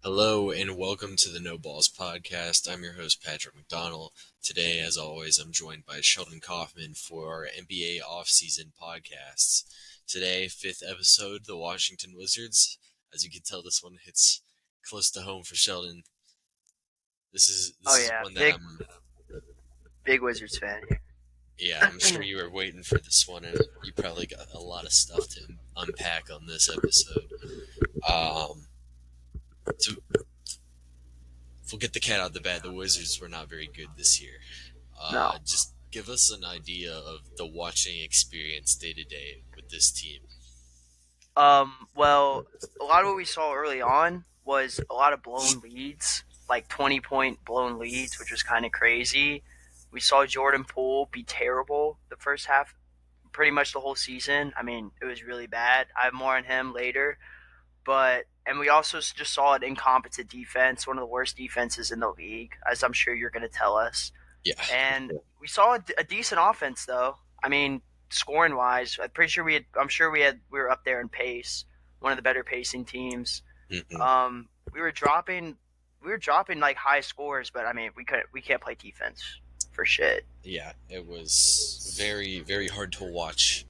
Hello and welcome to the No Balls Podcast. I'm your host, Patrick McDonald. Today, as always, I'm joined by Sheldon Coffman for our NBA Offseason Podcasts. Today, fifth episode, the Washington Wizards. As you can tell, this one hits close to home for Sheldon. This is Oh this is yeah, one that big Wizards fan. I'm sure you were waiting for this one, and you probably got a lot of stuff to unpack on this episode. To We'll get the cat out of the bag. The Wizards were not very good this year. No. Just give us an idea of the watching experience day to day with this team. Well, a lot of what we saw early on was a lot of blown leads, like 20-point blown leads, which was kind of crazy. We saw Jordan Poole be terrible the first half, pretty much the whole season. I mean, it was really bad. I have more on him later, and we also just saw an incompetent defense, one of the worst defenses in the league, as I'm sure you're going to tell us. Yeah, And we saw a decent offense, though. I mean, scoring wise, I'm pretty sure we had. I'm sure we were up there in pace, one of the better pacing teams. mm-hmm. We were dropping, like high scores, but I mean, we can't play defense for shit. Yeah. It was very very hard to watch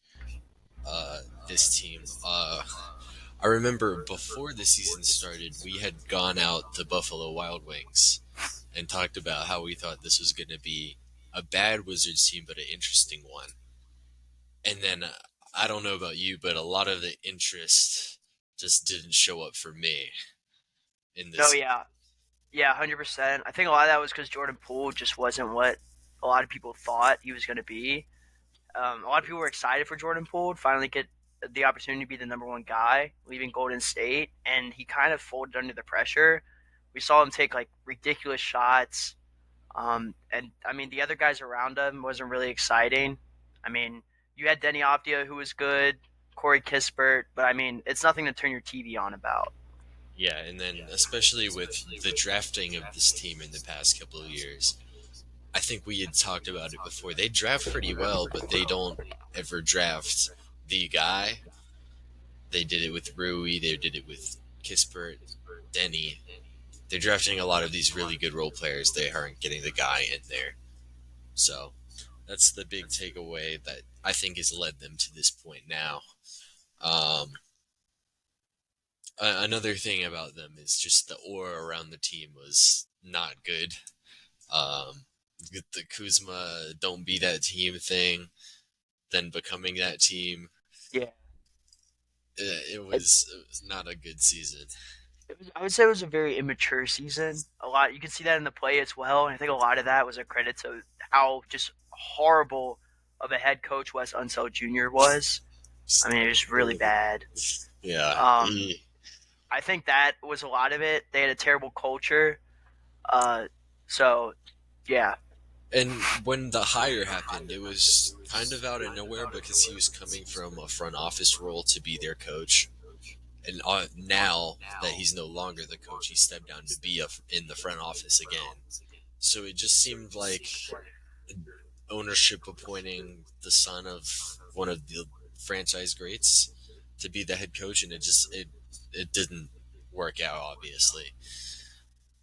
this team. I remember before the season started, we had gone out to Buffalo Wild Wings and talked about how we thought this was going to be a bad Wizards team, but an interesting one. And then I don't know about you, but a lot of the interest just didn't show up for me in No, this. yeah, yeah, 100%. I think a lot of that was because Jordan Poole just wasn't what a lot of people thought he was going to be. A lot of people were excited for Jordan Poole to finally get the opportunity to be the number one guy, leaving Golden State, and he kind of folded under the pressure. We saw him take like ridiculous shots, and I mean the other guys around him wasn't really exciting. I mean, you had Denny Avdia who was good, Corey Kispert, but I mean it's nothing to turn your TV on about. Yeah, and then especially with the drafting of this team in the past couple of years, I think we had talked about it before. They draft pretty well, but they don't ever draft the guy. They did it with Rui, they did it with Kispert, Denny. They're drafting a lot of these really good role players. They aren't getting the guy in there. So that's the big takeaway that I think has led them to this point now. Um, Another thing about them is just the aura around the team was not good. With the Kuzma "don't be that team" thing, then becoming that team, Yeah, it, it was not a good season. I would say it was a very immature season. A lot you can see that in the play as well, and I think a lot of that was a credit to how just horrible of a head coach Wes Unseld Jr. was. I mean, it was really bad. Yeah, Um, I think that was a lot of it. They had a terrible culture. Uh, so yeah, and when the hire happened, it was kind of out of nowhere because he was coming from a front office role to be their coach. And now that he's no longer the coach, he stepped down to be in the front office again. So it just seemed like ownership appointing the son of one of the franchise greats to be the head coach, and it didn't work out, obviously.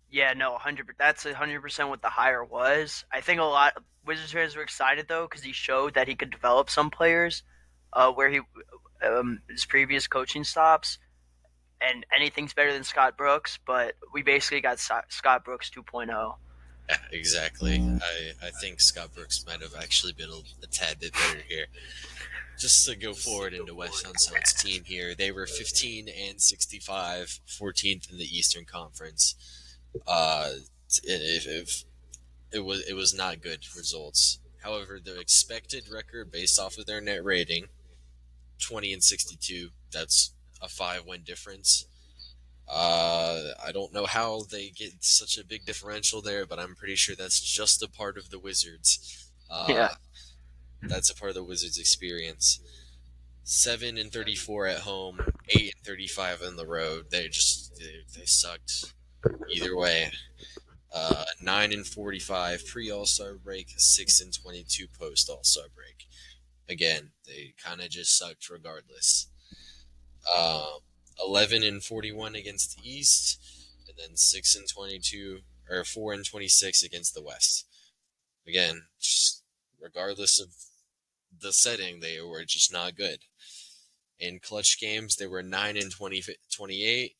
yeah, no, 100. That's 100% what the hire was. I think a lot Wizards fans were excited though because he showed that he could develop some players, where he his previous coaching stops. And anything's better than Scott Brooks, but we basically got Scott Brooks 2.0. Yeah, exactly. I think Scott Brooks might have actually been a tad bit better here. Just to go forward into West Unseld's team here, they were 15-65, 14th in the Eastern Conference. Uh, if it was not good results. However, the expected record based off of their net rating, 20-62. That's a 5-win difference. I don't know how they get such a big differential there, but I'm pretty sure that's just a part of the Wizards. Yeah, That's a part of the Wizards' experience. 7-34 at home, 8-35 on the road. They sucked either way. 9-45 pre All Star break, 6-22 post All Star break. Again, they kind of just sucked regardless. Uh, 11-41 against the East, and then 6-22 or 4-26 against the West. Again, just regardless of the setting, they were just not good. In clutch games, they were 9-28.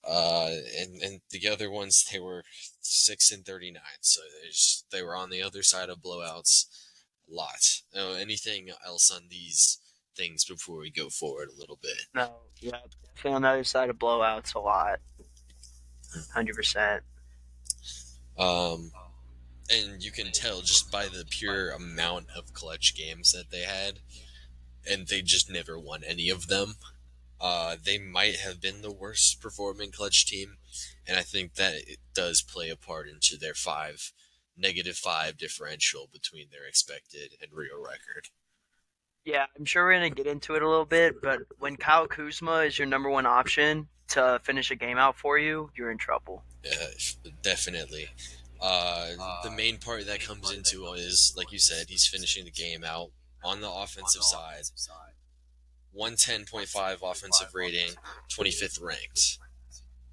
And the other ones they were 6-39. So they were on the other side of blowouts a lot. Anything else on these things before we go forward a little bit? No, yeah, definitely on the other side of blowouts a lot. 100%. Um, and you can tell just by the pure amount of clutch games that they had, and they just never won any of them. They might have been the worst performing clutch team, and I think that it does play a part into their -5 differential between their expected and real record. Yeah, I'm sure we're gonna get into it a little bit, but when Kyle Kuzma is your number one option to finish a game out for you, you're in trouble. Definitely. The main part that comes into is, like you said, he's finishing the game out on the offensive side. 110.5 offensive rating, 25th ranked.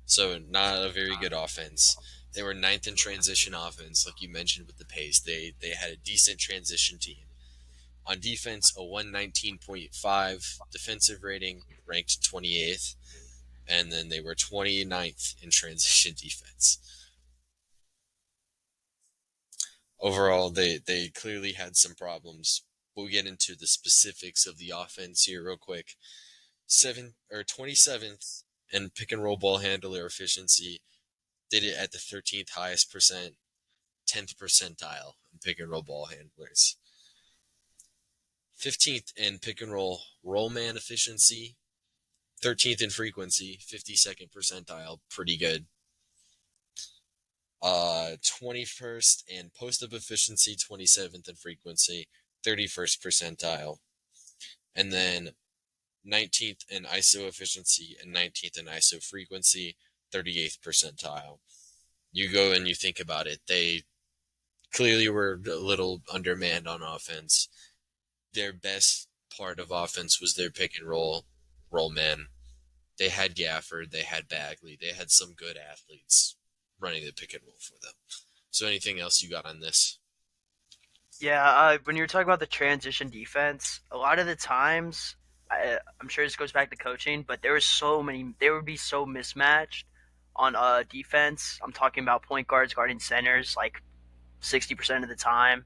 So not a very good offense. They were ninth in transition offense, like you mentioned with the pace. They had a decent transition team. On defense, a 119.5 defensive rating, ranked 28th, and then they were 29th in transition defense. Overall, they clearly had some problems. We'll get into the specifics of the offense here real quick. 27th in pick and roll ball handler efficiency, did it at the 13th highest 10th percentile in pick and roll ball handlers. 15th in pick and roll man efficiency, 13th in frequency, 52nd percentile, pretty good. 21st in post up efficiency, 27th in frequency, 31st percentile. And then 19th in ISO efficiency and 19th in ISO frequency, 38th percentile. You go and you think about it, they clearly were a little undermanned on offense. Their best part of offense was their pick and roll man. They had Gafford, they had Bagley, they had some good athletes running the pick and roll for them. So anything else you got on this? Yeah, when you're talking about the transition defense, a lot of the times, I'm sure this goes back to coaching, but there would be so mismatched on defense. I'm talking about point guards guarding centers like 60% of the time.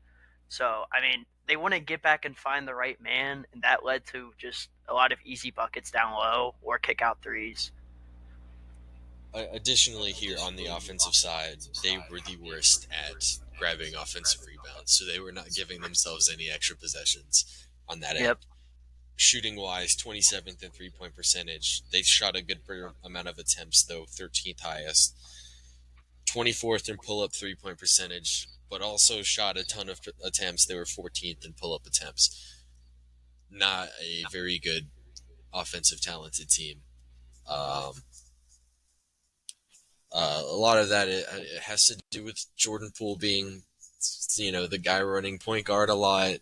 So, I mean, they wouldn't get back and find the right man, and that led to just a lot of easy buckets down low or kick out threes. Additionally, here on the offensive side, they were the worst at grabbing offensive rebounds, so they were not giving themselves any extra possessions on that end. Yep. Shooting wise, 27th in 3-point percentage. They shot a good amount of attempts, though, 13th highest. 24th in pull up 3-point percentage, but also shot a ton of attempts. They were 14th in pull up attempts. Not a very good offensive talented team. A lot of that it has to do with Jordan Poole being, the guy running point guard a lot.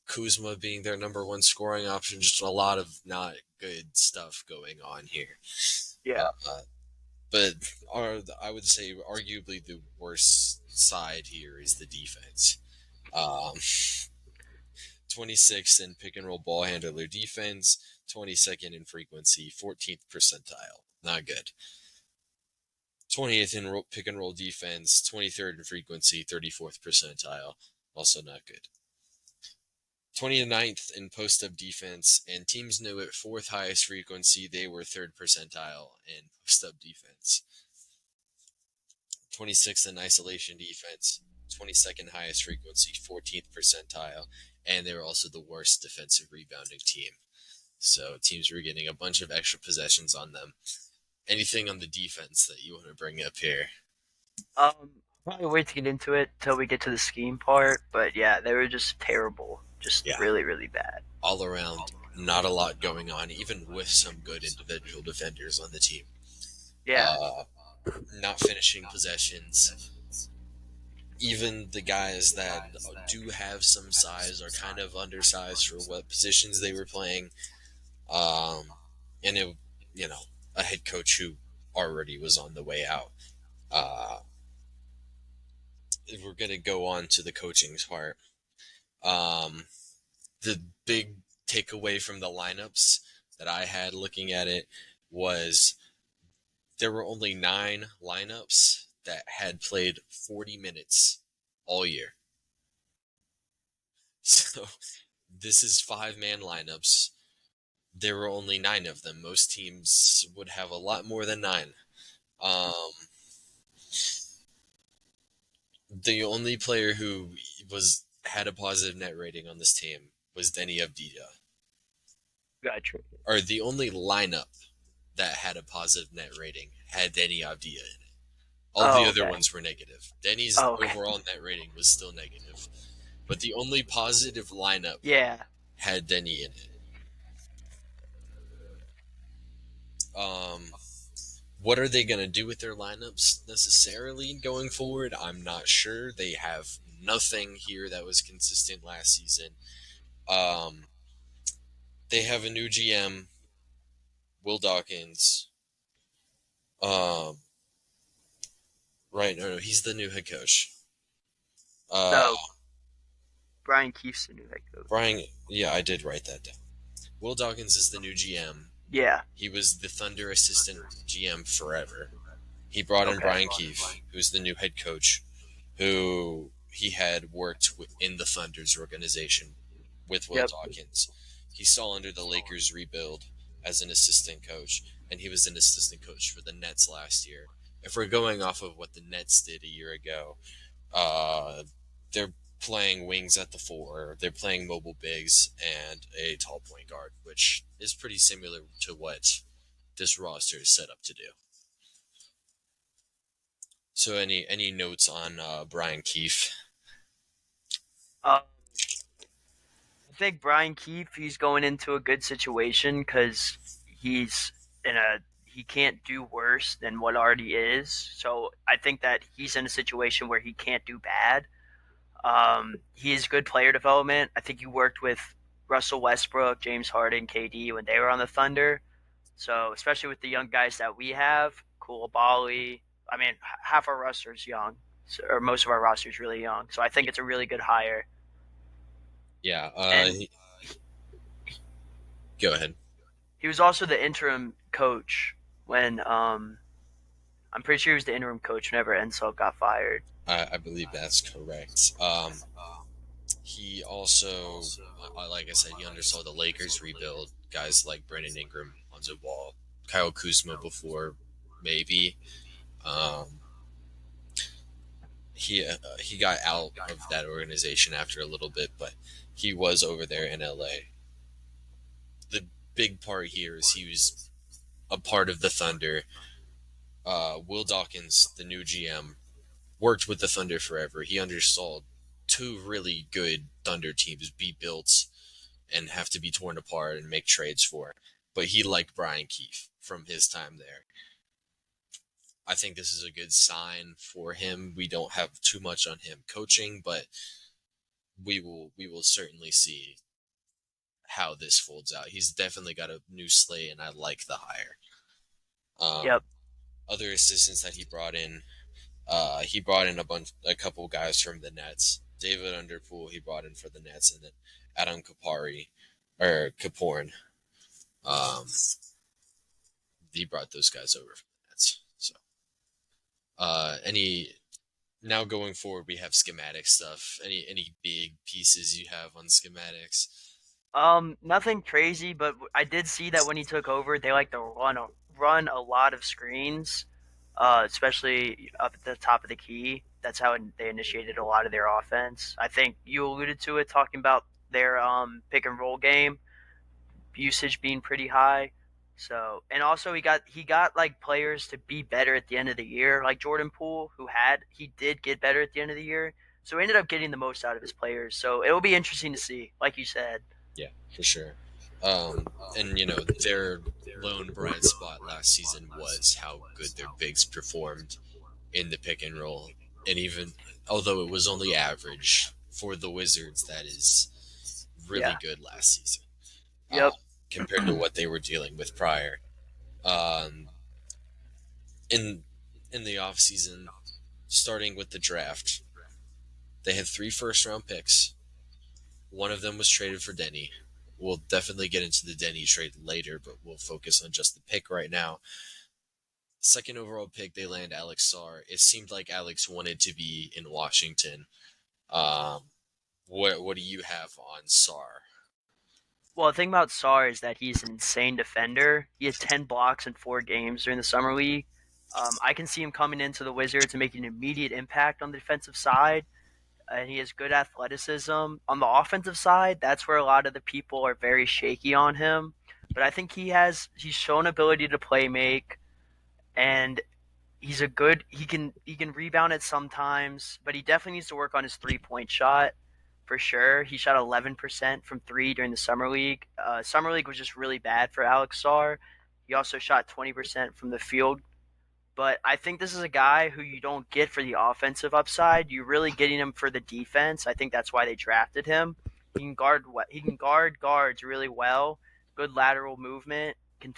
Kuzma being their number one scoring option. Just a lot of not good stuff going on here. Yeah. But I would say arguably the worst side here is the defense. 26th in pick and roll ball handler defense, 22nd in frequency, 14th percentile. Not good. 20th in pick and roll defense, 23rd in frequency, 34th percentile. Also not good. 29th in post-up defense, and teams knew at 4th highest frequency, they were 3rd percentile in post-up defense. 26th in isolation defense, 22nd highest frequency, 14th percentile, and they were also the worst defensive rebounding team. So teams were getting a bunch of extra possessions on them. Anything on the defense that you want to bring up here? Probably wait to get into it till we get to the scheme part, but yeah, they were just terrible. Just really, really bad. All around, not a lot going on, even with some good individual defenders on the team. Yeah. Not finishing possessions. Even the guys that do have some size are kind of undersized for what positions they were playing. And it, a head coach who already was on the way out. Uh, if we're gonna go on to the coaching part, um, the big takeaway from the lineups that I had looking at it was there were only 9 lineups that had played 40 minutes all year. So this is 5-man lineups. There were only 9 of them. Most teams would have a lot more than 9. Um, the only player who had a positive net rating on this team was Denny Avdija. Gotcha. Or the only lineup that had a positive net rating had Denny Avdija in it. All the Oh, other okay. ones were negative. Denny's Oh, okay. overall net rating was still negative. But the only positive lineup Yeah. had Denny in it. What are they going to do with their lineups necessarily going forward? I'm not sure. They have nothing here that was consistent last season. They have a new GM, Will Dawkins. Right, no, he's the new head coach. No, Brian Keefe's the new head coach. Brian, yeah, I did write that down. Will Dawkins is the new GM. Yeah. He was the Thunder assistant GM forever. He brought in Okay. Brian Keefe, who's the new head coach, who he had worked in the Thunder's organization with Will Yep. Dawkins. He saw under the Lakers rebuild as an assistant coach, and he was an assistant coach for the Nets last year. If we're going off of what the Nets did a year ago, they're playing wings at the 4. They're playing mobile bigs and a tall point guard, which is pretty similar to what this roster is set up to do. So, any notes on Brian Keefe? I think Brian Keefe, he's going into a good situation because he can't do worse than what already is. So I think that he's in a situation where he can't do bad. He is good player development. I think he worked with Russell Westbrook, James Harden, KD when they were on the Thunder. So especially with the young guys that we have, Koulibaly. I mean, half our roster is young, or most of our roster is really young. So I think it's a really good hire. Yeah, And go ahead. he was also the interim coach when I'm pretty sure he was the interim coach whenever Ensel got fired. I believe that's correct. He also, like I said, he undersaw the Lakers rebuild. Guys like Brandon Ingram, Lonzo Ball, Kyle Kuzma before, maybe. Um, he got out of that organization after a little bit, but he was over there in LA. The big part here is he was a part of the Thunder. Will Dawkins, the new GM, worked with the Thunder forever. He undersaw 2 really good Thunder teams be built and have to be torn apart and make trades for. But he liked Brian Keefe from his time there. I think this is a good sign for him. We don't have too much on him coaching, but we will certainly see how this folds out. He's definitely got a new slate, and I like the hire. Yep. Other assistants that he brought in a couple guys from the Nets. David Underpool he brought in for the Nets, and then Adam Kaporn. He brought those guys over from the Nets. So, any now going forward, we have schematic stuff. Any big pieces you have on schematics? Nothing crazy, but I did see that when he took over, they like to run a lot of screens, especially up at the top of the key. That's how they initiated a lot of their offense. I think you alluded to it, talking about their pick and roll game usage being pretty high. So, and also he got like players to be better at the end of the year, like Jordan Poole, he did get better at the end of the year. So he ended up getting the most out of his players. So it will be interesting to see, like you said. Yeah, for sure. And their lone bright spot last season was how good their bigs performed in the pick and roll, and even although it was only average for the Wizards, that is really Yeah. good last season Yep. compared to what they were dealing with prior. Um, in in the off season, starting with the draft, they had 3 first-round picks. One of them was traded for Denny. We'll definitely get into the Denny trade later, but we'll focus on just the pick right now. Second overall pick, they land Alex Sarr. It seemed like Alex wanted to be in Washington. Um, what do you have on Sarr? Well, the thing about Sarr is that he's an insane defender. He had 10 blocks in 4 games during the summer league. I can see him coming into the Wizards and making an immediate impact on the defensive side. And he has good athleticism. On the offensive side, that's where a lot of the people are very shaky on him. But I think he's shown ability to play make, and he can rebound it sometimes, but he definitely needs to work on his 3 point shot for sure. He shot 11% from three during the summer league. Summer league was just really bad for Alex Sarr. He also shot 20% from the field, but I think this is a guy who you don't get for the offensive upside. You're really getting him for the defense. I think that's why they drafted him. He can guard guards really well. Good lateral movement. The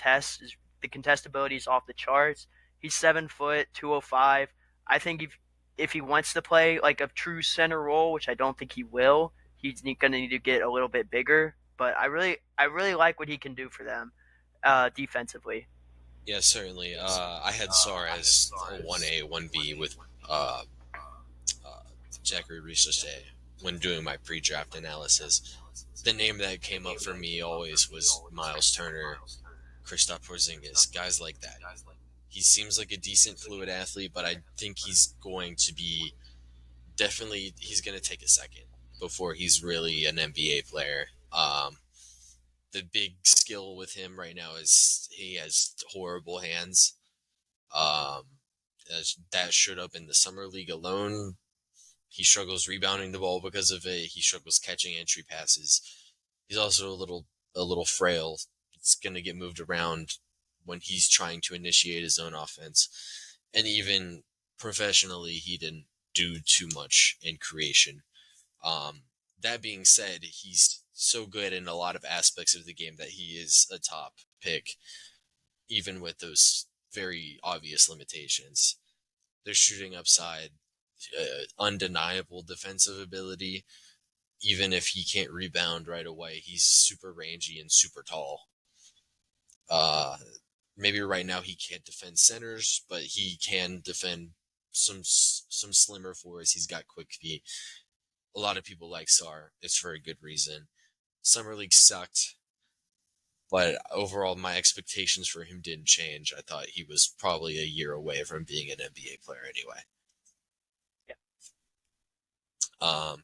contestability is off the charts. He's 7 foot, 205. I think if he wants to play like a true center role, which I don't think he will, he's going to need to get a little bit bigger. But I really like what he can do for them defensively. Yeah, certainly. I had Sarr as a 1A, 1B with uh, uh, Zachary Research when doing my pre-draft analysis. The name that came up for me always was Miles Turner, Kristaps Porzingis, guys like that. He seems like a decent fluid athlete, but I think he's going to be he's going to take a second before he's really an NBA player. The big skill with him right now is he has horrible hands. Um, that showed up in the summer league alone. He struggles rebounding the ball because of it. He struggles catching entry passes. He's also a little frail. It's going to get moved around when he's trying to initiate his own offense. And even professionally, he didn't do too much in creation. Um, that being said, he's so good in a lot of aspects of the game that he is a top pick, even with those very obvious limitations. Their shooting upside, undeniable defensive ability. Even if he can't rebound right away, he's super rangy and super tall. Uh, Maybe right now he can't defend centers, but he can defend some slimmer fours. He's got quick feet. A lot of people like Sarr. It's for a good reason. Summer League sucked, but overall my expectations for him didn't change. I thought he was probably a year away from being an NBA player anyway. Yeah. Um,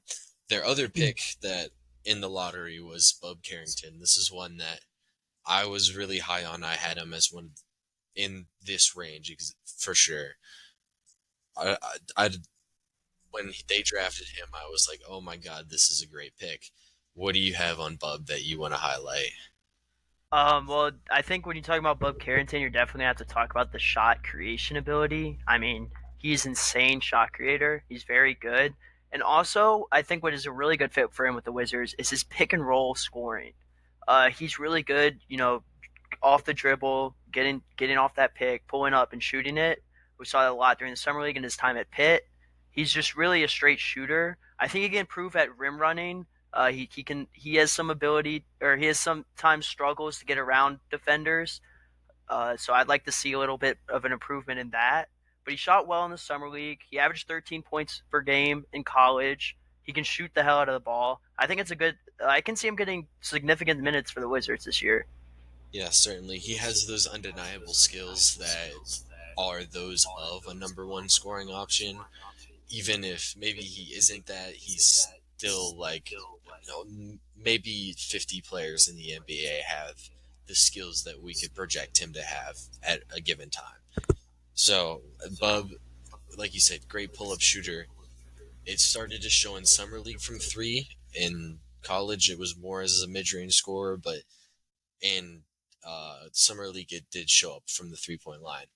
their other pick that in the lottery was Bub Carrington. This is one that I was really high on. I had him as one in this range for sure. I when they drafted him, I was like, oh my god, this is a great pick. What do you have on Bub that you want to highlight? Well, I think when you talk about Bub Carrington, you're definitely gonna have to talk about the shot creation ability. I mean, he's insane shot creator. He's very good, and also I think what is a really good fit for him with the Wizards is his pick and roll scoring. He's really good, off the dribble, getting off that pick, pulling up and shooting it. We saw that a lot during the summer league and his time at Pitt. He's just really a straight shooter. I think he can improve at rim running. He has some ability, or he has sometimes struggles to get around defenders. So I'd like to see a little bit of an improvement in that. But he shot well in the summer league. He averaged 13 points per game in college. He can shoot the hell out of the ball. I think it's a good. I can see him getting significant minutes for the Wizards this year. Yeah, certainly. He has those undeniable skills that are those of a number one scoring option. Even if maybe he isn't that, he's still like, maybe 50 players in the NBA have the skills that we could project him to have at a given time. So, Bub, like you said, great pull up shooter. It started to show in Summer League from three. In college, it was more as a mid range scorer, but in Summer League, it did show up from the 3 point line.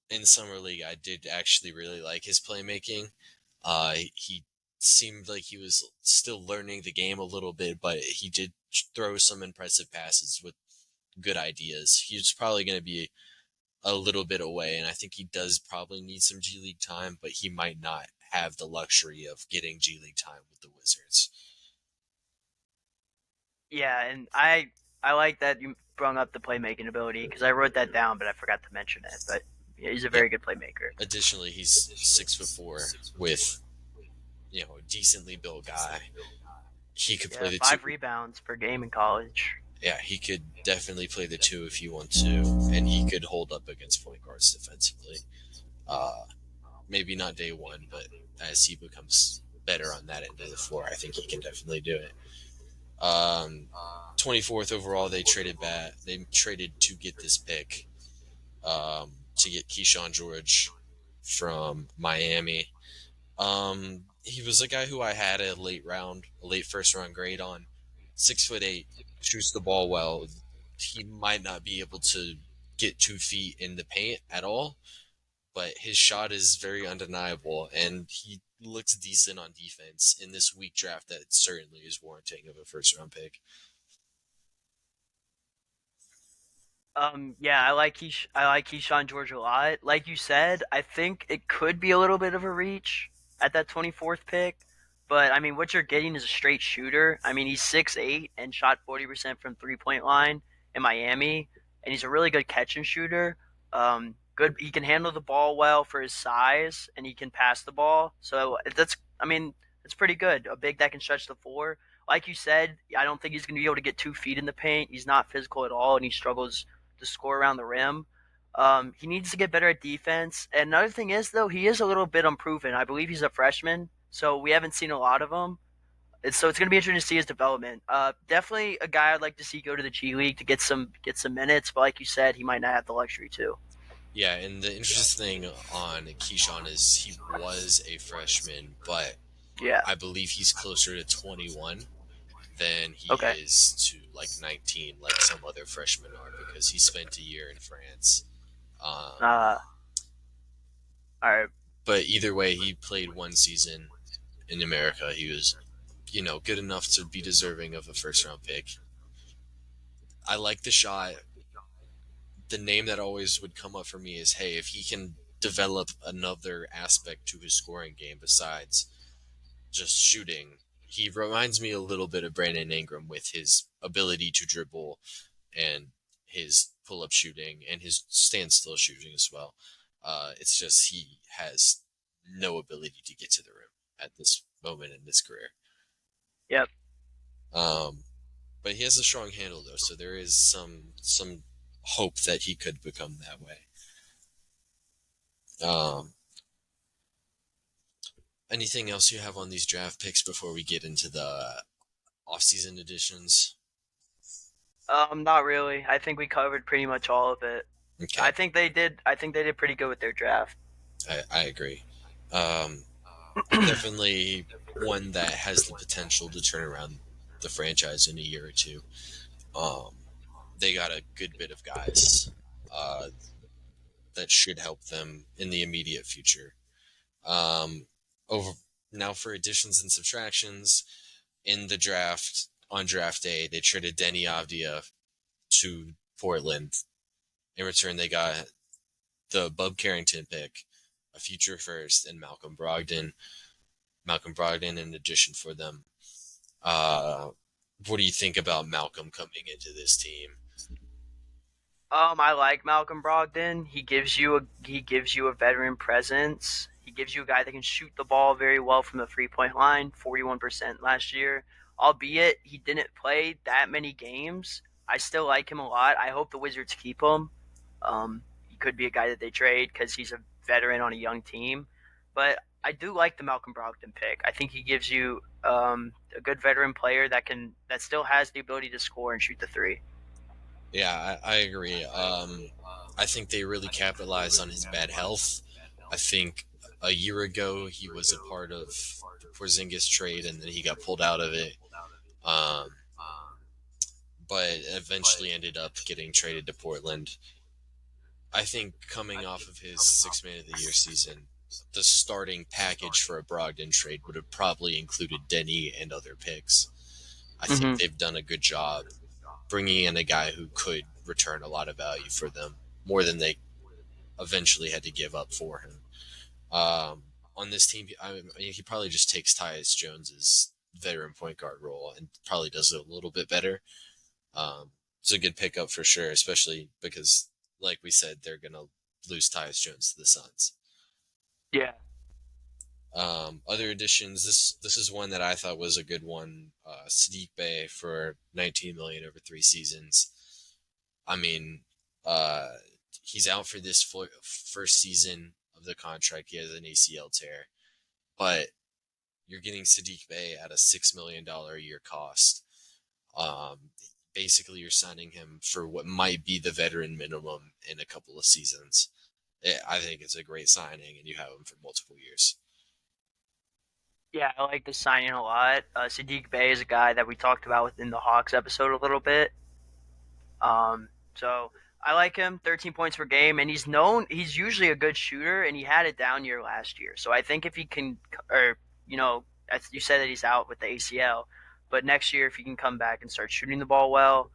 In Summer League, I did actually really like his playmaking. He seemed like he was still learning the game a little bit, but he did throw some impressive passes with good ideas. He's probably going to be a little bit away, and I think he does probably need some G League time, but he might not have the luxury of getting G League time with the Wizards. Yeah, and I like that you brought up the playmaking ability because I wrote that down, but I forgot to mention it. But yeah, he's a Yeah. very good playmaker. Additionally, he's 6'4" with a decently built guy. He could play Yeah, the two. 5 rebounds per game in college. Yeah, he could definitely play the two if you want to, and he could hold up against point guards defensively. Maybe not day one, but as he becomes better on that end of the floor, I think he can definitely do it. 24th overall, they traded back. They traded to get this pick, to get Keyshawn George from Miami. He was a guy who I had a late first round grade on. 6'8", shoots the ball well. He might not be able to get 2 feet in the paint at all, but his shot is very undeniable, and he looks decent on defense in this weak draft that certainly is warranting of a first round pick. Yeah, I like Keyshawn George a lot. Like you said, I think it could be a little bit of a reach at that 24th pick. But I mean, what you're getting is a straight shooter. I mean, he's 6'8" and shot 40% from 3-point line in Miami, and he's a really good catch and shooter. Good, he can handle the ball well for his size, and he can pass the ball. So I mean, it's pretty good. A big that can stretch the floor. Like you said, I don't think he's going to be able to get 2 feet in the paint. He's not physical at all, and he struggles to score around the rim. He needs to get better at defense. And another thing is, though, he is a little bit unproven. I believe he's a freshman, so we haven't seen a lot of him. So it's going to be interesting to see his development. Definitely a guy I'd like to see go to the G League to get some minutes. But like you said, he might not have the luxury to. Yeah, and the interesting thing on Keyshawn is he was a freshman, but Yeah. I believe he's closer to 21 than he Okay. is to like 19, like some other freshmen are, because he spent a year in France. All right. But either way, he played one season in America. He was, good enough to be deserving of a first round pick. I like the shot. The name that always would come up for me is, hey, if he can develop another aspect to his scoring game besides just shooting, he reminds me a little bit of Brandon Ingram with his ability to dribble and his pull-up shooting and his standstill shooting as well. It's just he has no ability to get to the rim at this moment in his career. Yep. But he has a strong handle though, so there is some hope that he could become that way. Anything else you have on these draft picks before we get into the off-season additions? Not really. I think we covered pretty much all of it. Okay, I think they did pretty good with their draft. I agree. Definitely one that has the potential to turn around the franchise in a year or two. They got a good bit of guys that should help them in the immediate future. Over now for additions and subtractions in the draft on draft day, they traded Denny Avdia to Portland. In return, they got the Bub Carrington pick, a future first, and Malcolm Brogdon. Malcolm Brogdon in addition for them. What do you think about Malcolm coming into this team? I like Malcolm Brogdon. He gives you a veteran presence. He gives you a guy that can shoot the ball very well from the 3-point line, 41% last year. Albeit he didn't play that many games, I still like him a lot. I hope the Wizards keep him. He could be a guy that they trade because he's a veteran on a young team. But I do like the Malcolm Brogdon pick. I think he gives you a good veteran player that still has the ability to score and shoot the three. Yeah, I agree. I think they really capitalized on his bad health. I think a year ago he was a part of the Porzingis trade, and then he got pulled out of it. But eventually ended up getting traded to Portland. I think coming off of his Sixth Man of the Year season, the starting package for a Brogdon trade would have probably included Denny and other picks. I think they've done a good job bringing in a guy who could return a lot of value for them, more than they eventually had to give up for him. On this team, I mean, he probably just takes Tyus Jones's veteran point guard role and probably does it a little bit better. It's a good pickup for sure, especially because, like we said, they're going to lose Tyus Jones to the Suns. Yeah. Other additions. This is one that I thought was a good one. Sadiq Bey for $19 million over 3 seasons. I mean, he's out for this first season of the contract. He has an ACL tear, but you're getting Sadiq Bey at a $6 million a year cost. Basically, you're signing him for what might be the veteran minimum in a couple of seasons. I think it's a great signing, and you have him for multiple years. Yeah, I like the signing a lot. Sadiq Bey is a guy that we talked about within the Hawks episode a little bit. So I like him. 13 points per game, and he's usually a good shooter, and he had a down year last year. So I think if he can, or as you said that he's out with the ACL, but next year if he can come back and start shooting the ball well,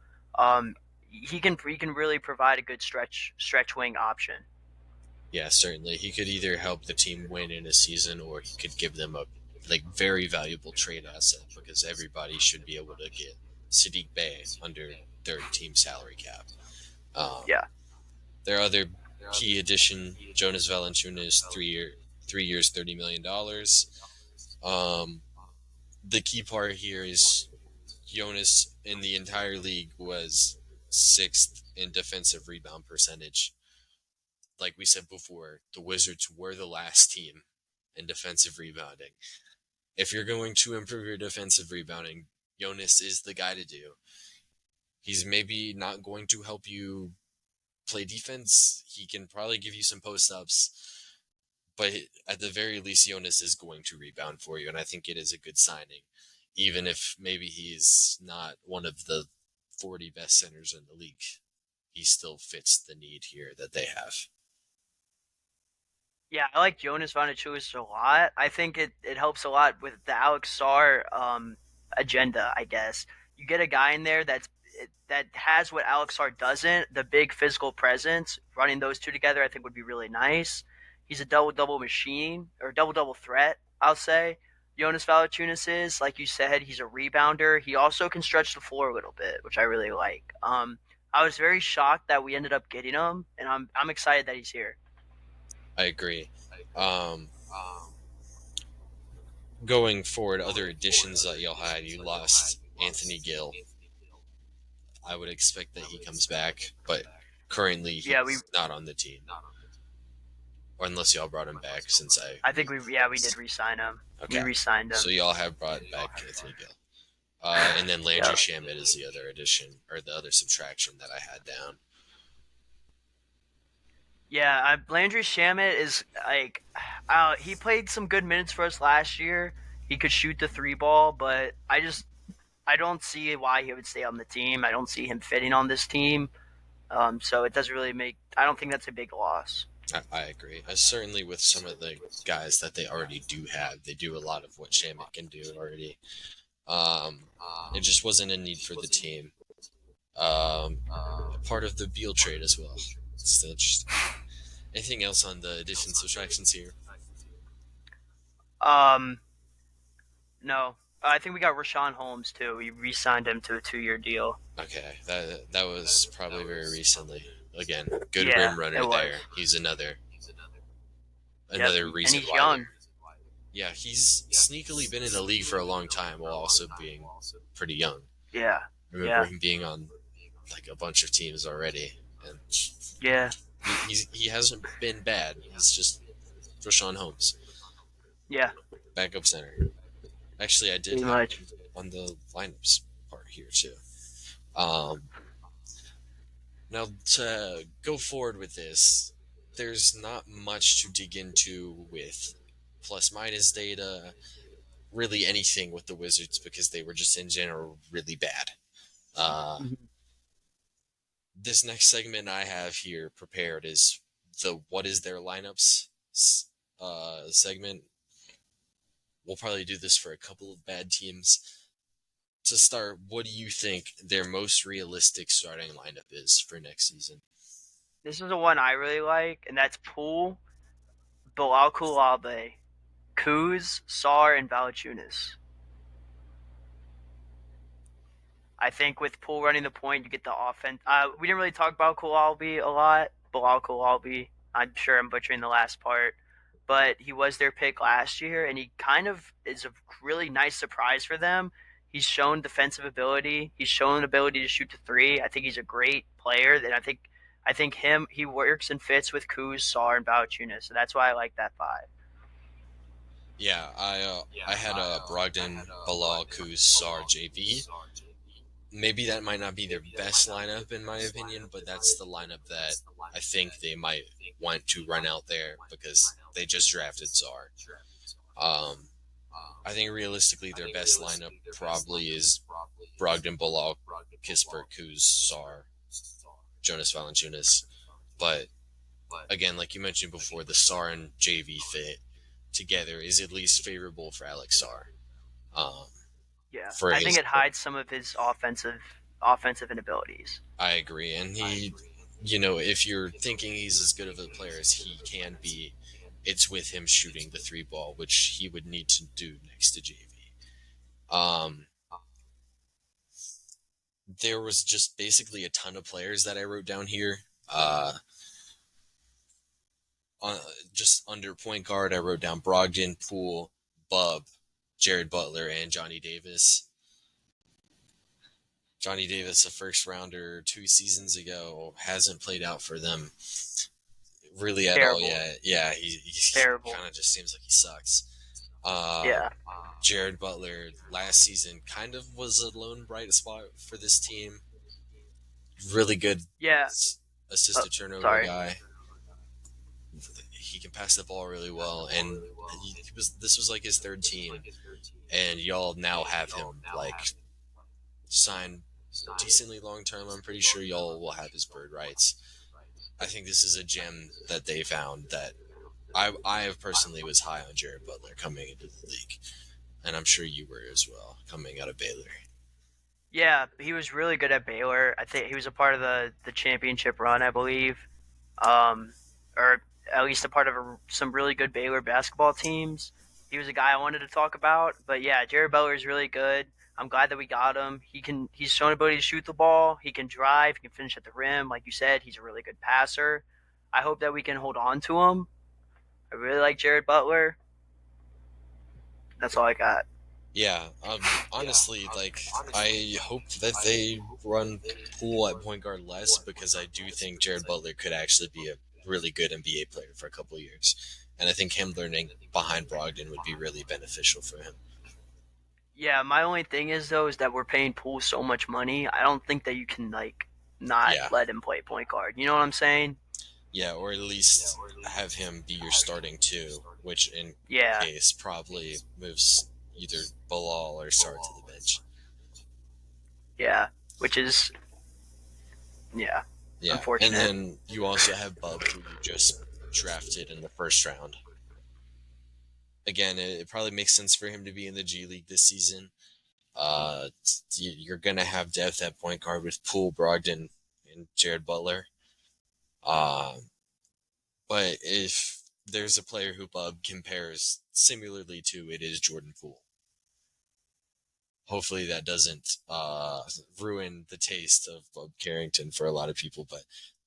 he can really provide a good stretch wing option. Yeah, certainly. He could either help the team win in a season, or he could give them a very valuable trade asset, because everybody should be able to get Sadiq Bey under their team salary cap. Yeah. Their other key addition, Jonas Valanciunas, 3 years, $30 million. The key part here is Jonas in the entire league was 6th in defensive rebound percentage. Like we said before, the Wizards were the last team in defensive rebounding. If you're going to improve your defensive rebounding, Jonas is the guy to do. He's maybe not going to help you play defense. He can probably give you some post-ups, but at the very least, Jonas is going to rebound for you, and I think it is a good signing, even if maybe he's not one of the 40 best centers in the league. He still fits the need here that they have. Yeah, I like Jonas Valanciunas a lot. I think it helps a lot with the Alex Sarr agenda, I guess. You get a guy in there that has what Alex Sarr doesn't, the big physical presence. Running those two together, I think, would be really nice. He's a double-double machine, or double-double threat, I'll say. Jonas Valanciunas is, like you said, he's a rebounder. He also can stretch the floor a little bit, which I really like. I was very shocked that we ended up getting him, and I'm excited that he's here. I agree. Going forward, other additions that y'all had, you lost Anthony Gill. I would expect that he comes back, but currently he's not on the team. Or unless y'all brought him back, since I think we did re-sign him. Okay. We re-signed him. So y'all have brought back Anthony Gill. And then Landry Shamet is the other addition, or the other subtraction that I had down. Yeah, Landry Shamet is like, he played some good minutes for us last year. He could shoot the 3 ball, but I don't see why he would stay on the team. I don't see him fitting on this team. So it doesn't really I don't think that's a big loss. I agree. Certainly with some of the guys that they already do have, they do a lot of what Shamet can do already. It just wasn't a need for the team. Part of the Beal trade as well. It's interesting. Anything else on the addition subtractions here? No. I think we got Rashawn Holmes too. We re-signed him to a 2-year deal. Okay, that was probably very recently. Again, good rim runner there. He's another reason and he's why. Young. Yeah, he's sneakily been in the league for a long time while also being pretty young. Yeah. I remember him being on like a bunch of teams already, and he hasn't been bad. He's just Rashawn Holmes. Yeah. Backup center. Actually, I did have him on the lineups part here too. Now to go forward with this, there's not much to dig into with plus-minus data, really anything with the Wizards, because they were just in general really bad. This next segment I have here prepared is the what is their lineups segment. We'll probably do this for a couple of bad teams to start, what do you think their most realistic starting lineup is for next season? This is the one I really like, and that's Poole, Bilal Kulabe, Kuz, Sar, and Valanciunas. I think with Poole running the point, you get the offense. We didn't really talk about Kulabe a lot. Bilal Kulabe. I'm sure I'm butchering the last part, but he was their pick last year, and he kind of is a really nice surprise for them. He's shown defensive ability. He's shown an ability to shoot the three. I think he's a great player, and I think he works and fits with Kuz, Sar, and Valanciunas. So that's why I like that five. Yeah, I had Brogdon, Bilal, Kuz, Sar, JV. Maybe that might not be their best lineup in my opinion, but that's the lineup that I think they might want to run out there because they just drafted Sar. Um, I think realistically their best lineup probably is Brogdon, Bilal, Kispert, Kuz, Sar, Jonas Valanciunas. But again, like you mentioned before, the Sar and JV fit together is at least favorable for Alex Sar. Um, Yeah, for I think his, it hides some of his offensive inabilities. I agree, and he, if you're thinking he's as good of a player as he can be, it's with him shooting the three ball, which he would need to do next to JV. Um, there was just basically a ton of players that I wrote down here. Uh, just under point guard, I wrote down Brogdon, Poole, Bub, Jared Butler, and Johnny Davis. Johnny Davis, a first rounder 2 seasons ago, hasn't played out for them really at all Terrible. yet. Yeah, he Terrible. kind of just seems like he sucks. Uh, Yeah. Jared Butler last season kind of was a lone bright spot for this team. Really good Yeah. assist to turnover Sorry. guy. He can pass the ball really well, and this was like his third team, and y'all now have him like signed decently long term. I'm pretty sure y'all will have his bird rights. I think this is a gem that they found that I personally was high on Jared Butler coming into the league, and I'm sure you were as well coming out of Baylor. Yeah, he was really good at Baylor. I think he was a part of the championship run, I believe, um, or at least a part of some really good Baylor basketball teams. He was a guy I wanted to talk about, but yeah, Jared Butler is really good. I'm glad that we got him. He's shown ability to shoot the ball. He can drive. He can finish at the rim. Like you said, he's a really good passer. I hope that we can hold on to him. I really like Jared Butler. That's all I got. Yeah, honestly, like I hope that they run Poole at point guard less because I do think Jared Butler could actually be a really good NBA player for a couple of years, and I think him learning behind Brogdon would be really beneficial for him. Yeah, my only thing is though is that we're paying Poole so much money. I don't think that you can like not Yeah, let him play point guard. You know what I'm saying? yeah, or at least have him be your starting two, which in Yeah, case probably moves either Bilal or Sar to the bench. yeah. Which is yeah, Yeah, and unfortunate. then you also have Bub, who you just drafted in the first round. Again, it probably makes sense for him to be in the G League this season. You're gonna have depth at point guard with Poole, Brogdon, and Jared Butler. Uh, but if there's a player who Bub compares similarly to, it is Jordan Poole. Hopefully that doesn't ruin the taste of Bub Carrington for a lot of people, but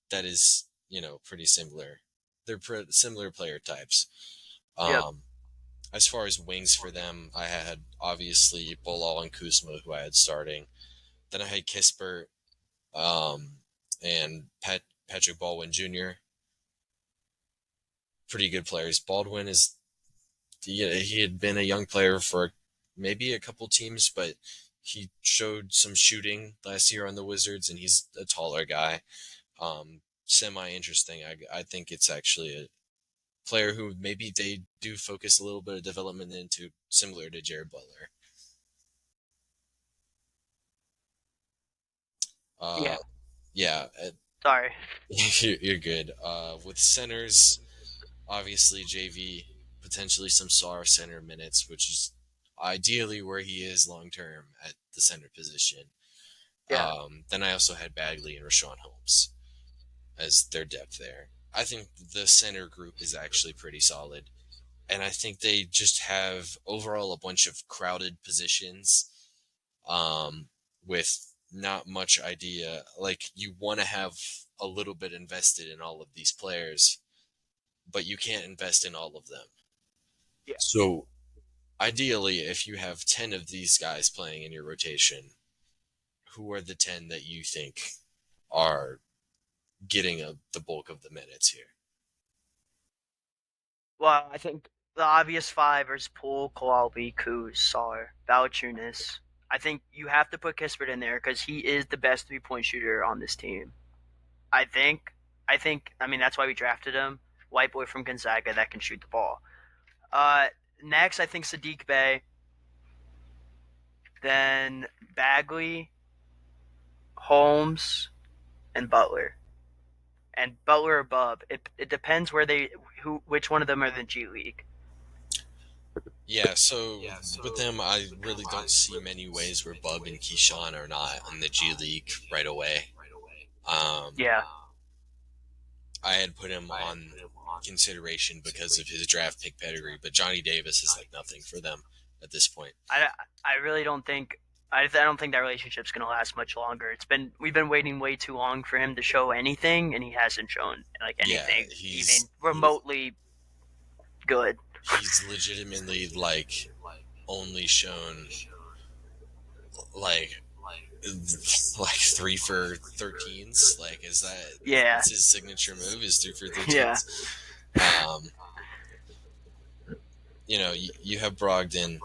that is, pretty similar. They're similar player types. Yep. Um, as far as wings for them, I had obviously Bilal and Kuzma, who I had starting. Then I had Kispert and Patrick Baldwin Jr. Pretty good players. Baldwin is he had been a young player for maybe a couple teams, but he showed some shooting last year on the Wizards, and he's a taller guy. Semi interesting. I think it's actually a player who maybe they do focus a little bit of development into, similar to Jared Butler. Yeah. Uh, yeah, Sorry. you're good. With centers, obviously JV, potentially some SAR center minutes, which is ideally where he is long term at the center position. Yeah. Then I also had Bagley and Rashawn Holmes as their depth there. I think the center group is actually pretty solid. And I think they just have overall a bunch of crowded positions with not much idea. Like, you want to have a little bit invested in all of these players, but you can't invest in all of them. Yeah. So, ideally, if you have 10 of these guys playing in your rotation, who are the 10 that you think are getting the bulk of the minutes here? Well, I think the obvious five is Poole, Kowalski, Kuz, Sar, Valanciunas. I think you have to put Kispert in there because he is the best 3-point shooter on this team. I think. I mean, that's why we drafted him. White boy from Gonzaga that can shoot the ball. Uh, Next, I think Sadiq Bey. Then Bagley, Holmes, and Butler. And Butler or Bub. It depends which one of them are in the G League. Yeah, so with them, I really don't see many ways where Bub and Keyshawn are not in the G League right away. Yeah. I had put him on consideration because of his draft pick pedigree, but Johnny Davis is like nothing for them at this point. I really don't think I don't think that relationship's gonna last much longer. We've been waiting way too long for him to show anything, and he hasn't shown like anything even remotely good. He's legitimately like only shown like 3 for 13s. Like, is that's his signature move? Is 3 for 13s? Yeah. You have Brogdon.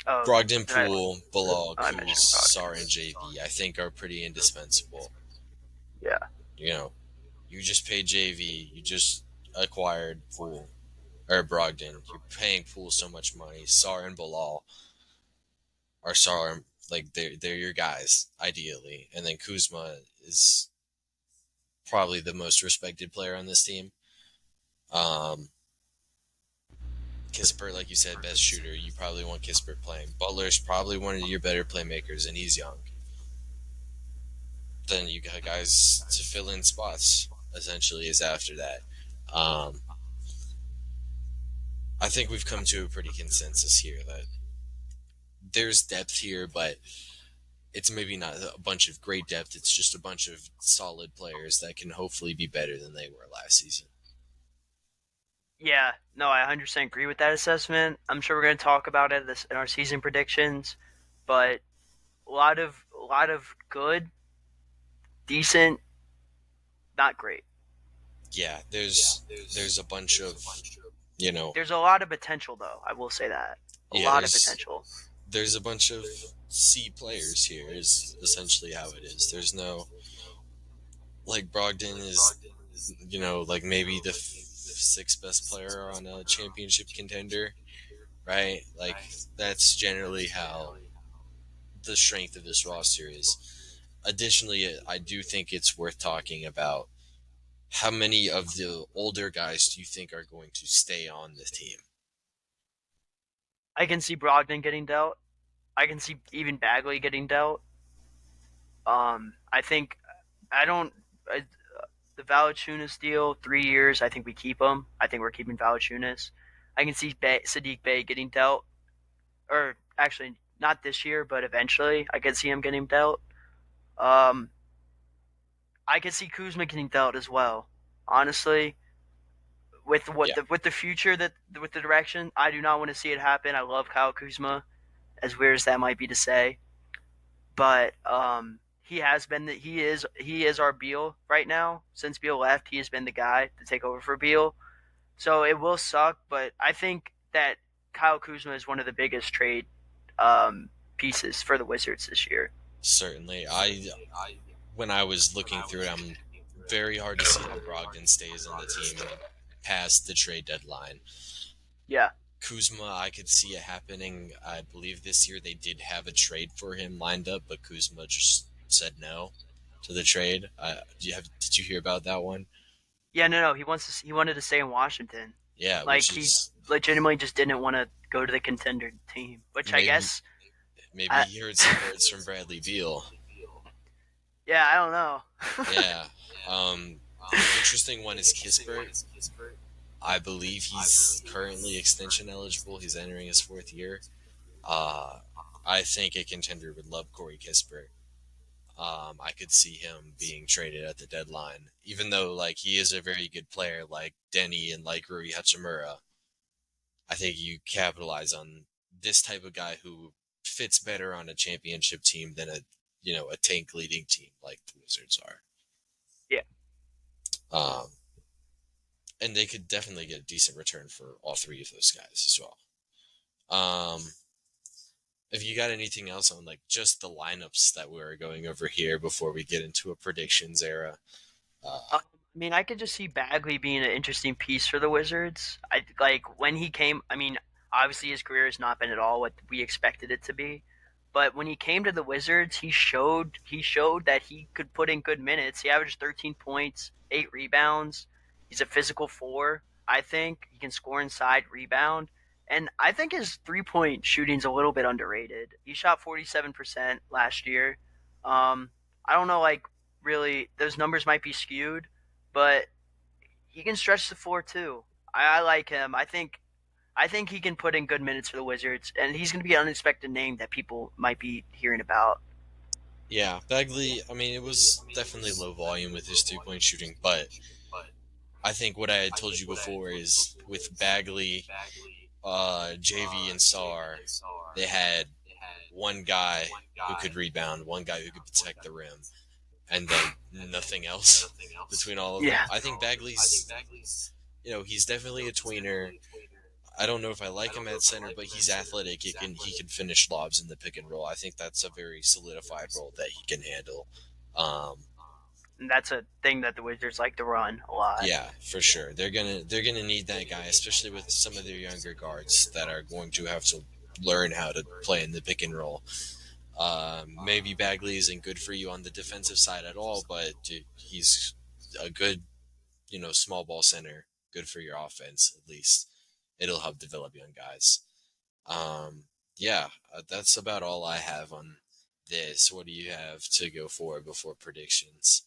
Oh, Brogdon, Poole, Bilal, I mentioned Kuz, Brogdon. Sar, and JV, I think are pretty indispensable. Yeah. You just paid JV. You just acquired Poole or Brogdon. You're paying Poole so much money. Sar and Bilal are like they're your guys ideally, and then Kuzma is probably the most respected player on this team. Kispert, like you said, best shooter. You probably want Kispert playing. Butler's probably one of your better playmakers, and he's young. Then you got guys to fill in spots, essentially, is after that. I think we've come to a pretty consensus here that there's depth here, but it's maybe not a bunch of great depth. It's just a bunch of solid players that can hopefully be better than they were last season. Yeah, no, I 100% agree with that assessment. I'm sure we're going to talk about it in our season predictions, but a lot of good, decent, not great. Yeah, there's a bunch of There's a lot of potential though. I will say that. A lot of potential. There's a bunch of C players here is essentially how it is. There's no like Brogdon is like maybe the sixth best player on a championship contender, right? Like, that's generally how the strength of this roster is. Additionally, I do think it's worth talking about how many of the older guys do you think are going to stay on the team? I can see Brogdon getting dealt. I can see even Bagley getting dealt. I think I don't. The Valanciunas deal, 3 years. I think we keep him. I think we're keeping Valanciunas. I can see Sadiq Bey getting dealt, or actually not this year, but eventually I could see him getting dealt. I could see Kuzma getting dealt as well. Honestly, with with the future with the direction, I do not want to see it happen. I love Kyle Kuzma, as weird as that might be to say, but he is our Beal right now. Since Beal left, he has been the guy to take over for Beal. So it will suck, but I think that Kyle Kuzma is one of the biggest trade pieces for the Wizards this year. Certainly, when I was looking through it, I'm very hard to see how Brogdon stays on the team past the trade deadline. Yeah. Kuzma, I could see it happening. I believe this year they did have a trade for him lined up, but Kuzma just said no to the trade. Did you hear about that one? Yeah, no, he wanted to stay in Washington. Yeah, like which is legitimately just didn't want to go to the contender team, which I Maybe guess, maybe I, he heard some words from Bradley Beal. yeah, I don't know. Yeah. An interesting one is Kispert. I believe he's currently extension eligible. He's entering his fourth year. Uh, I think a contender would love Corey Kispert. I could see him being traded at the deadline, even though like he is a very good player, like Denny and like Rui Hachimura. I think you capitalize on this type of guy who fits better on a championship team than a tank leading team like the Wizards are. Yeah. Um, and they could definitely get a decent return for all three of those guys as well. If you got anything else on like just the lineups that we're going over here before we get into a predictions era? I mean, I could just see Bagley being an interesting piece for the Wizards. I like when he came. I mean, obviously his career has not been at all what we expected it to be, but when he came to the Wizards, he showed that he could put in good minutes. He averaged 13 points, 8 rebounds. He's a physical four. I think he can score inside, rebound, and I think his 3-point shooting's a little bit underrated. He shot 47% last year. I don't know, like really those numbers might be skewed, but he can stretch the floor too. I like him. I think he can put in good minutes for the Wizards, and he's going to be an unexpected name that people might be hearing about. Yeah, Bagley, I mean, it was definitely low volume with his 3-point shooting, but I think what I had told you before is with Bagley, JV, and Sar, they had one guy who could rebound, one guy who could protect the rim, and then nothing else between all of them. Yeah, I think Bagley's, he's definitely a tweener. I don't know if I like him at center, but he's athletic. He can finish lobs in the pick and roll. I think that's a very solidified role that he can handle. Um, and that's a thing that the Wizards like to run a lot. yeah, for sure. They're gonna need that guy, especially with some of their younger guards that are going to have to learn how to play in the pick and roll. Maybe Bagley isn't good for you on the defensive side at all, but he's a good, small ball center. Good for your offense, at least. It'll help develop young guys. Yeah, that's about all I have on this. What do you have to go for before predictions?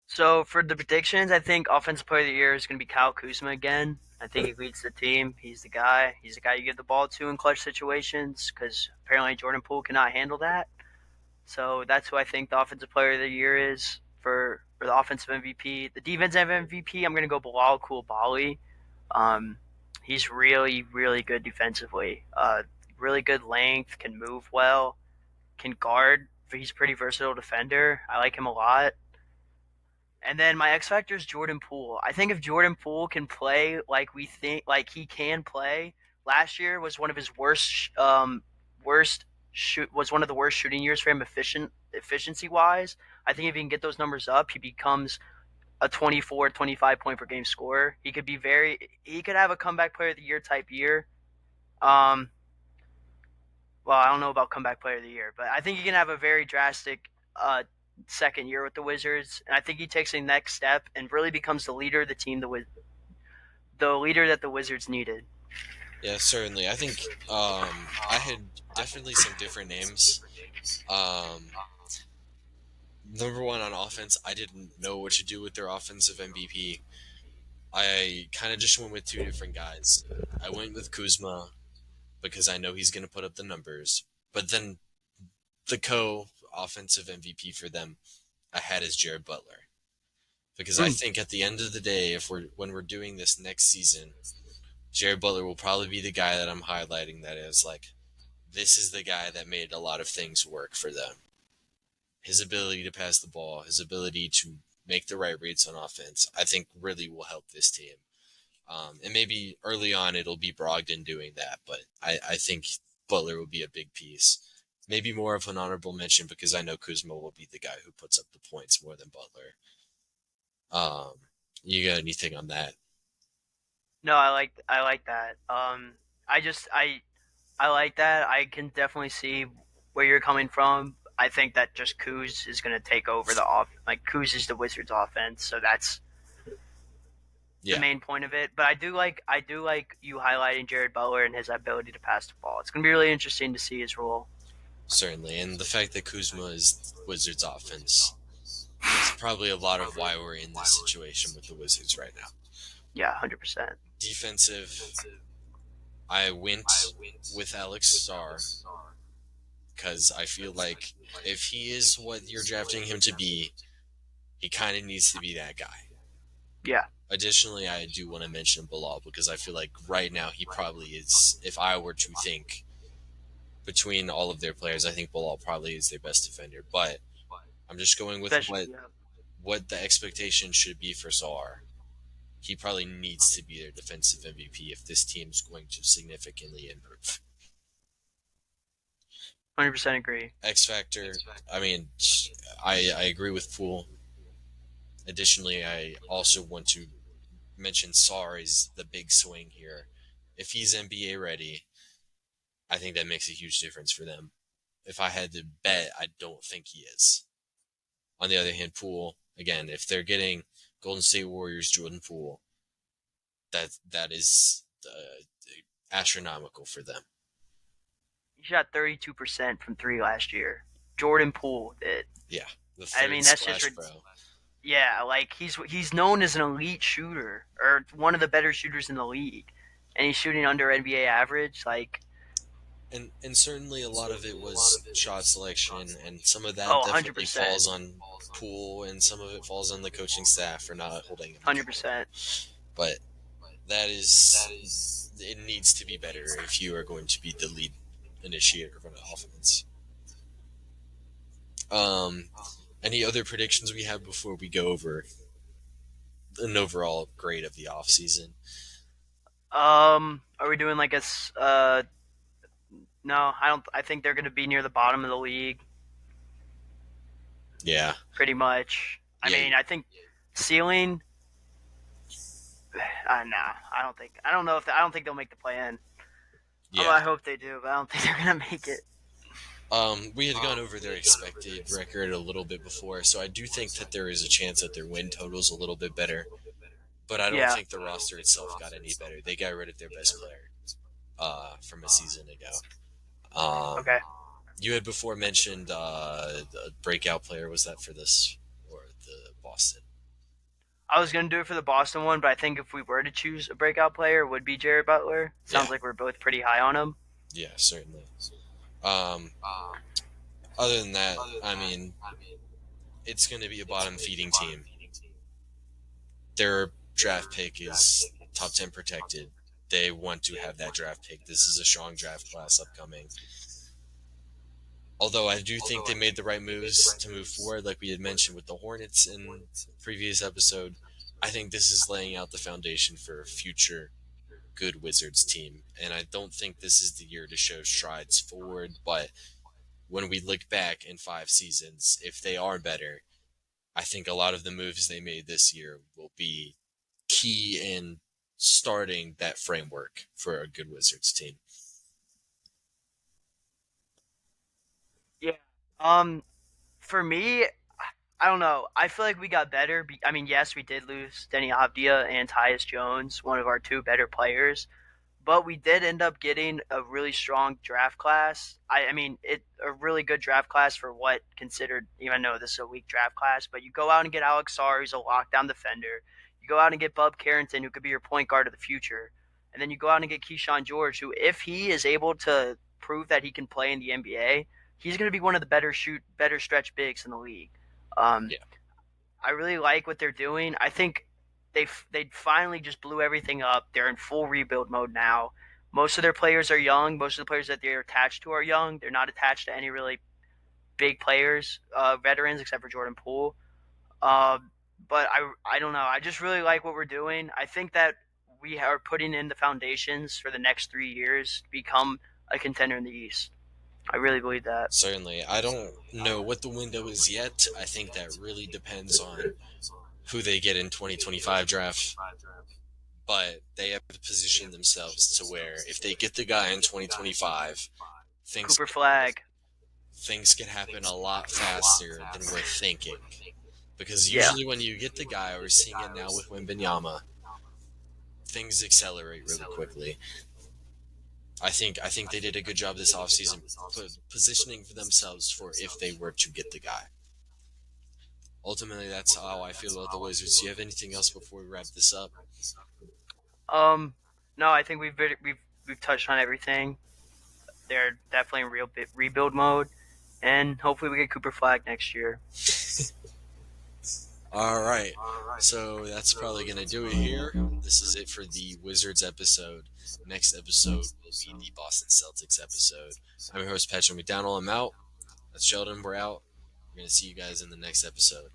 So for the predictions, I think offensive player of the year is going to be Kyle Kuzma again. I think he leads the team. He's the guy. He's the guy you give the ball to in clutch situations because apparently Jordan Poole cannot handle that. So that's who I think the offensive player of the year is for the offensive MVP. The defensive MVP, I'm going to go Bilal Coulibaly. Um, he's really, really good defensively. Really good length, can move well, can guard. He's a pretty versatile defender. I like him a lot. And then my X factor is Jordan Poole. I think if Jordan Poole can play like we think, like he can play, last year was one of his worst shoot was one of the worst shooting years for him efficiency wise. I think if he can get those numbers up, he becomes a 24, 25 point per game scorer. He could have a comeback player of the year type year. Um, well, I don't know about comeback player of the year, but I think he can have a very drastic second year with the Wizards, and I think he takes a next step and really becomes the leader of the team, the leader that the Wizards needed. Yeah, certainly. I think I had definitely some different names. Um, Number one on offense, I didn't know what to do with their offensive MVP. I kind of just went with two different guys. I went with Kuzma because I know he's going to put up the numbers, but then the co-offensive MVP for them I had is Jared Butler because I think at the end of the day, when we're doing this next season, Jared Butler will probably be the guy that I'm highlighting. That is like, this is the guy that made a lot of things work for them. His ability to pass the ball, his ability to make the right reads on offense, I think really will help this team. And maybe early on it'll be Brogdon doing that, but I think Butler will be a big piece. Maybe more of an honorable mention because I know Kuzma will be the guy who puts up the points more than Butler. You got anything on that? No, I like that. I like that. I can definitely see where you're coming from. I think that just Kuz is going to take over the off. Like Kuz is the Wizards' offense, so that's the Yeah, main point of it. But I do like you highlighting Jared Butler and his ability to pass the ball. It's gonna be really interesting to see his role. certainly. And the fact that Kuzma is Wizards offense is probably a lot of why we're in this situation with the Wizards right now. Yeah, 100%. Defensive, I went with Alex Starr because I feel like if he is what you're drafting him to be, he kind of needs to be that guy. Yeah, Additionally, I do want to mention Bilal because I feel like right now he probably is, if I were to think between all of their players, I think Bilal probably is their best defender. But I'm just going with especially yeah. what the expectation should be for Czar. He probably needs to be their defensive MVP if this team's going to significantly improve. 100% agree. X Factor, I mean, I agree with Poole. Additionally, I also want to mention Czar is the big swing here. If he's NBA ready, I think that makes a huge difference for them. If I had to bet, I don't think he is. On the other hand, Poole, again, if they're getting Golden State Warriors Jordan Poole, that is astronomical for them. He shot 32% from three last year. Jordan Poole did. Yeah, the I third mean, that's splash just pro. yeah. Like he's known as an elite shooter or one of the better shooters in the league, and he's shooting under NBA average. Like And certainly a lot of it was shot selection, and some of that oh, definitely 100%, falls on Poole, and some of it falls on the coaching staff for not holding him. 100%. But that is, it needs to be better if you are going to be the lead initiator of an offense. Any other predictions we have before we go over an overall grade of the offseason? Are we doing like a no, I don't. I think they're going to be near the bottom of the league. Yeah. Pretty much. I Yeah. mean, I think ceiling. No, I don't think. I don't know if I don't think they'll make the play in. Yeah. I hope they do, but I don't think they're going to make it. We had gone over their expected record a little bit before, so I do think that there is a chance that their win total is a little bit better. But I don't think the roster itself got any better. They got rid of their best player from a season ago. Okay. You had before mentioned the breakout player. Was that for this or the Boston? I was going to do it for the Boston one, but I think if we were to choose a breakout player, it would be Jared Butler. Sounds like we're both pretty high on him. Yeah, certainly. Other than that, I mean, it's going to be a bottom-feeding team. Their draft pick is top 10 protected. They want to have that draft pick. This is a strong draft class upcoming. Although I do think they made the right moves to move forward, like we had mentioned with the Hornets in the previous episode. I think this is laying out the foundation for a future good Wizards team. And I don't think this is the year to show strides forward, but when we look back in 5 seasons, if they are better, I think a lot of the moves they made this year will be key in starting that framework for a good Wizards team. Yeah. For me, I don't know. I feel like we got better. I mean, yes, we did lose Denny Avdia and Tyus Jones, one of our two better players, but we did end up getting a really strong draft class. I mean, a really good draft class for what considered. Even though this is a weak draft class, but you go out and get Alex Sarr, who's a lockdown defender. You go out and get Bub Carrington, who could be your point guard of the future, and then you go out and get Keyshawn George, who, if he is able to prove that he can play in the NBA, he's going to be one of the better stretch bigs in the league. Yeah. I really like what they're doing. I think they finally just blew everything up. They're in full rebuild mode now. Most of their players are young. Most of the players that they're attached to are young. They're not attached to any really big players, veterans, except for Jordan Poole. But I don't know. I just really like what we're doing. I think that we are putting in the foundations for the next 3 years to become a contender in the East. I really believe that. Certainly. I don't know what the window is yet. I think that really depends on who they get in 2025 draft. But they have positioned themselves to where if they get the guy in 2025, Cooper Flag. Things can happen a lot faster than we're thinking. Because usually when you get the guy, we're seeing it now with Wembanyama, things accelerate really quickly. I think they did a good job this offseason positioning for themselves for if they were to get the guy. Ultimately, that's how I feel about the Wizards. Do you have anything else before we wrap this up? No, I think we've touched on everything. They're definitely in real rebuild mode, and hopefully we get Cooper Flag next year. All right. So that's probably going to do it here. This is it for the Wizards episode. Next episode will be the Boston Celtics episode. I'm your host, Patrick McDonald. I'm out. That's Sheldon. We're out. We're going to see you guys in the next episode.